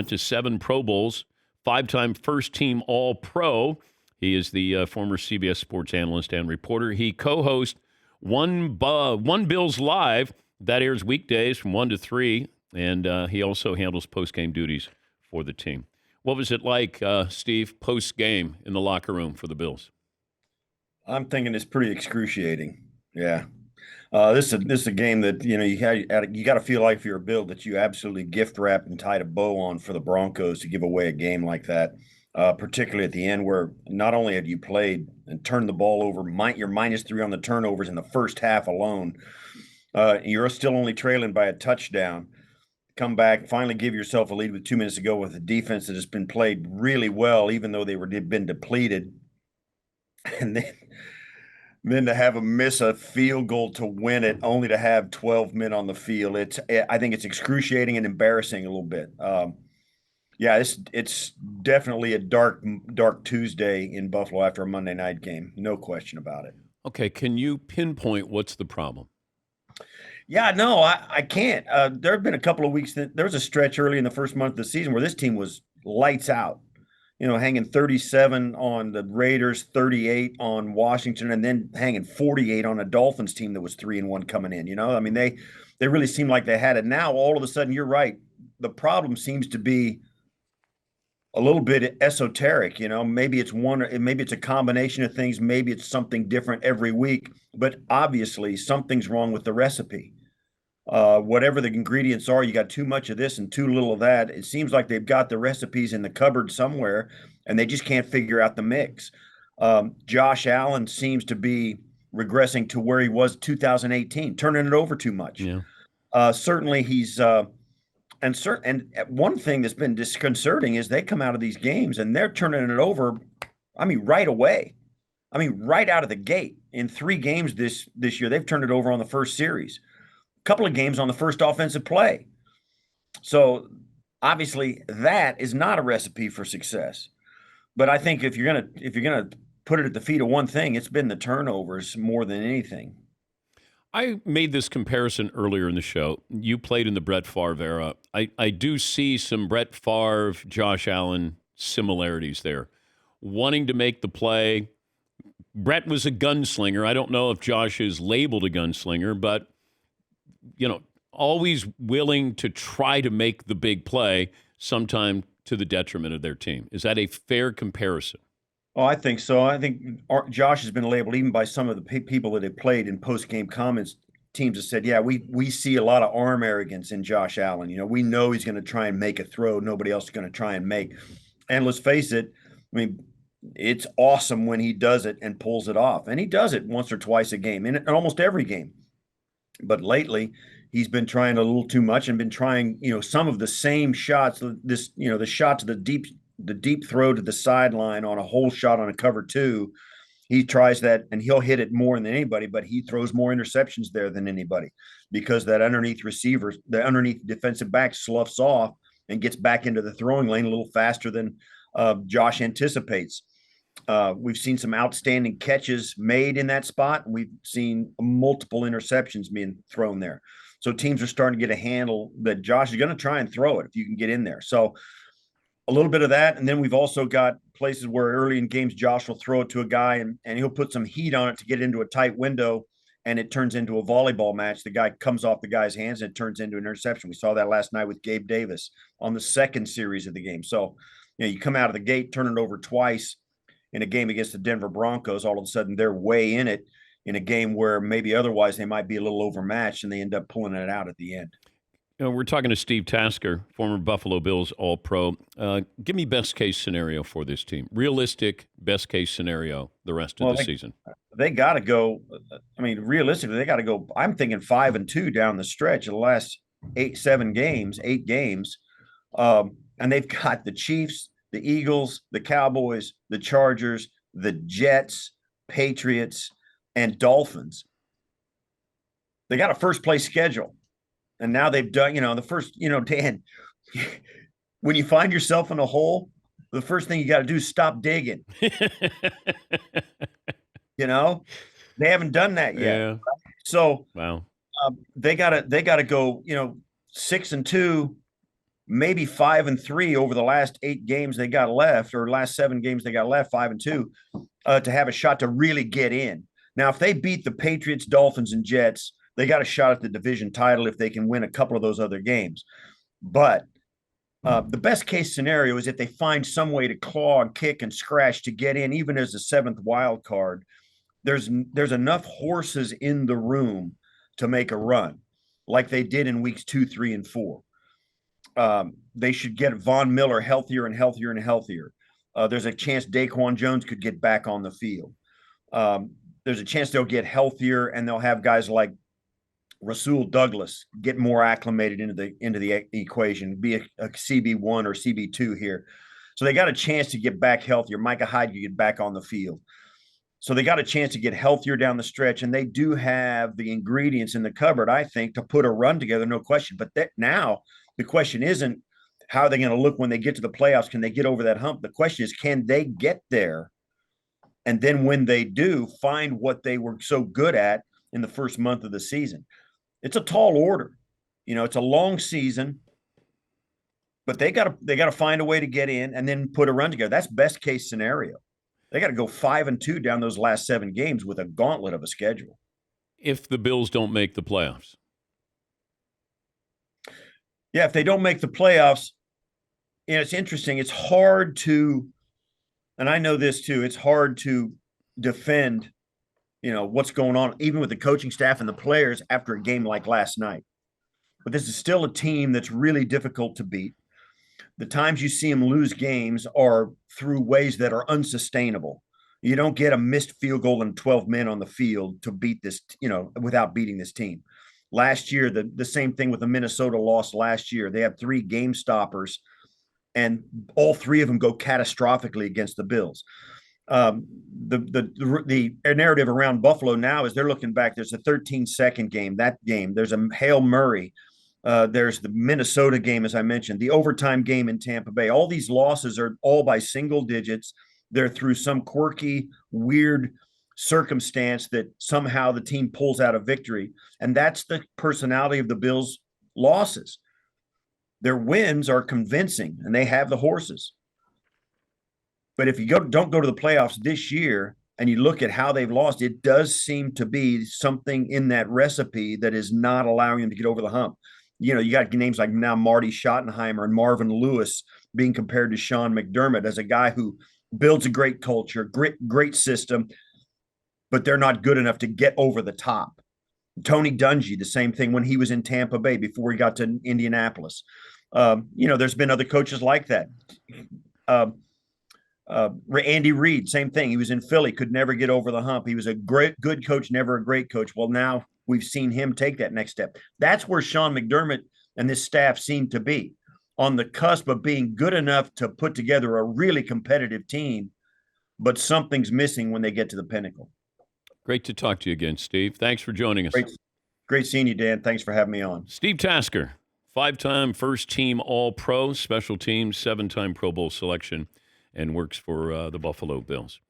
went to 7 Pro Bowls, 5-time first-team All-Pro. He is the former CBS sports analyst and reporter. He co-hosts One Bills Live. That airs weekdays from 1 to 3, and he also handles post-game duties for the team. What was it like, Steve, post-game in the locker room for the Bills? I'm thinking it's pretty excruciating. Yeah. This is a game that you got to feel like if you're a Bill that you absolutely gift wrap and tied a bow on for the Broncos to give away a game like that, particularly at the end where not only have you played and turned the ball over, you're -3 on the turnovers in the first half alone. You're still only trailing by a touchdown. Come back, finally give yourself a lead with 2 minutes to go with a defense that has been played really well, even though they've been depleted, and then to have them miss a field goal to win it, only to have 12 men on the field. I think it's excruciating and embarrassing a little bit. Yeah, it's definitely a dark Tuesday in Buffalo after a Monday night game. No question about it. Okay, can you pinpoint what's the problem? Yeah, no, I can't. There have been a couple of weeks there was a stretch early in the first month of the season where this team was lights out. Hanging 37 on the Raiders, 38 on Washington, and then hanging 48 on a Dolphins team that was 3-1 coming in. I mean, they really seemed like they had it. Now, all of a sudden, you're right. The problem seems to be a little bit esoteric. Maybe it's a combination of things. Maybe it's something different every week. But obviously, something's wrong with the recipe. Whatever the ingredients are, you got too much of this and too little of that. It seems like they've got the recipes in the cupboard somewhere, and they just can't figure out the mix. Josh Allen seems to be regressing to where he was 2018, turning it over too much. Yeah. Certainly, he's and one thing that's been disconcerting is they come out of these games and they're turning it over. I mean, right away. I mean, right out of the gate. In 3 games this year, they've turned it over on the first series. Couple of games on the first offensive play. So obviously that is not a recipe for success. But I think if you're gonna put it at the feet of one thing, it's been the turnovers more than anything. I made this comparison earlier in the show. You played in the Brett Favre era. I do see some Brett Favre, Josh Allen similarities there. Wanting to make the play. Brett was a gunslinger. I don't know if Josh is labeled a gunslinger, but always willing to try to make the big play, sometime to the detriment of their team. Is that a fair comparison? Oh, I think so. I think Josh has been labeled even by some of the people that have played in post-game comments. Teams have said, yeah, we see a lot of arm arrogance in Josh Allen. We know he's going to try and make a throw nobody else is going to try and make. And let's face it, I mean, it's awesome when he does it and pulls it off. And he does it once or twice a game, in almost every game. But lately, he's been trying a little too much and been trying, some of the same shots. The shot to the deep throw to the sideline on a hole shot on a cover 2. He tries that and he'll hit it more than anybody, but he throws more interceptions there than anybody because that underneath receiver, the underneath defensive back sloughs off and gets back into the throwing lane a little faster than Josh anticipates. We've seen some outstanding catches made in that spot. We've seen multiple interceptions being thrown there. So teams are starting to get a handle that Josh is going to try and throw it if you can get in there. So a little bit of that. And then we've also got places where early in games, Josh will throw it to a guy and he'll put some heat on it to get into a tight window. And it turns into a volleyball match. The guy comes off the guy's hands and it turns into an interception. We saw that last night with Gabe Davis on the second series of the game. So, you come out of the gate, turn it over twice in a game against the Denver Broncos. All of a sudden they're way in it in a game where maybe otherwise they might be a little overmatched and they end up pulling it out at the end. We're talking to Steve Tasker, former Buffalo Bills All-Pro. Give me best case scenario for this team. Realistic best case scenario the rest of the season. They got to go. I mean, realistically, they got to go. I'm thinking 5-2 down the stretch of the last 8 games. And they've got the Chiefs, the Eagles, the Cowboys, the Chargers, the Jets, Patriots, and Dolphins. They got a first place schedule. And now they've done, the first, Dan, when you find yourself in a hole, the first thing you got to do is stop digging. They haven't done that yet. Yeah. Right? So wow. They gotta go, 6-2, maybe 5-3 over the last 8 games they got left, or last 7 games they got left, 5-2, to have a shot to really get in. Now, if they beat the Patriots, Dolphins, and Jets, they got a shot at the division title if they can win a couple of those other games. But the best case scenario is if they find some way to claw and kick and scratch to get in, even as a 7th wild card. There's enough horses in the room to make a run, like they did in weeks 2, 3, and 4. They should get Von Miller healthier and healthier and healthier. There's a chance Daquan Jones could get back on the field. There's a chance they'll get healthier, and they'll have guys like Rasul Douglas get more acclimated into the equation, be a CB1 or CB2 here. So they got a chance to get back healthier. Micah Hyde could get back on the field. So they got a chance to get healthier down the stretch, and they do have the ingredients in the cupboard, I think, to put a run together, no question. But now the question isn't how are they going to look when they get to the playoffs? Can they get over that hump? The question is, can they get there? And then when they do, find what they were so good at in the first month of the season. It's a tall order. It's a long season, but they got to find a way to get in and then put a run together. That's best case scenario. They got to go 5-2 down those last 7 games with a gauntlet of a schedule. If the Bills don't make the playoffs. Yeah, if they don't make the playoffs, it's interesting. It's hard to, and I know this too, it's hard to defend, what's going on, even with the coaching staff and the players after a game like last night. But this is still a team that's really difficult to beat. The times you see them lose games are through ways that are unsustainable. You don't get a missed field goal and 12 men on the field to beat this, without beating this team. Last year, the same thing with the Minnesota loss last year. They have 3 game stoppers, and all 3 of them go catastrophically against the Bills. The narrative around Buffalo now is they're looking back. There's a 13-second game. That game. There's a Hail Murray. There's the Minnesota game, as I mentioned, the overtime game in Tampa Bay. All these losses are all by single digits. They're through some quirky, weird circumstance that somehow the team pulls out a victory. And that's the personality of the Bills' losses. Their wins are convincing, and they have the horses. But if you don't go to the playoffs this year and you look at how they've lost, it does seem to be something in that recipe that is not allowing them to get over the hump. You got names like now Marty Schottenheimer and Marvin Lewis being compared to Sean McDermott as a guy who builds a great culture, great system, but they're not good enough to get over the top. Tony Dungy, the same thing when he was in Tampa Bay before he got to Indianapolis. There's been other coaches like that. Andy Reid, same thing. He was in Philly, could never get over the hump. He was a good coach, never a great coach. Well, now we've seen him take that next step. That's where Sean McDermott and this staff seem to be, on the cusp of being good enough to put together a really competitive team, but something's missing when they get to the pinnacle. Great to talk to you again, Steve. Thanks for joining us. Great seeing you, Dan. Thanks for having me on. Steve Tasker, 5-time first-team All-Pro, special teams, 7-time Pro Bowl selection, and works for the Buffalo Bills.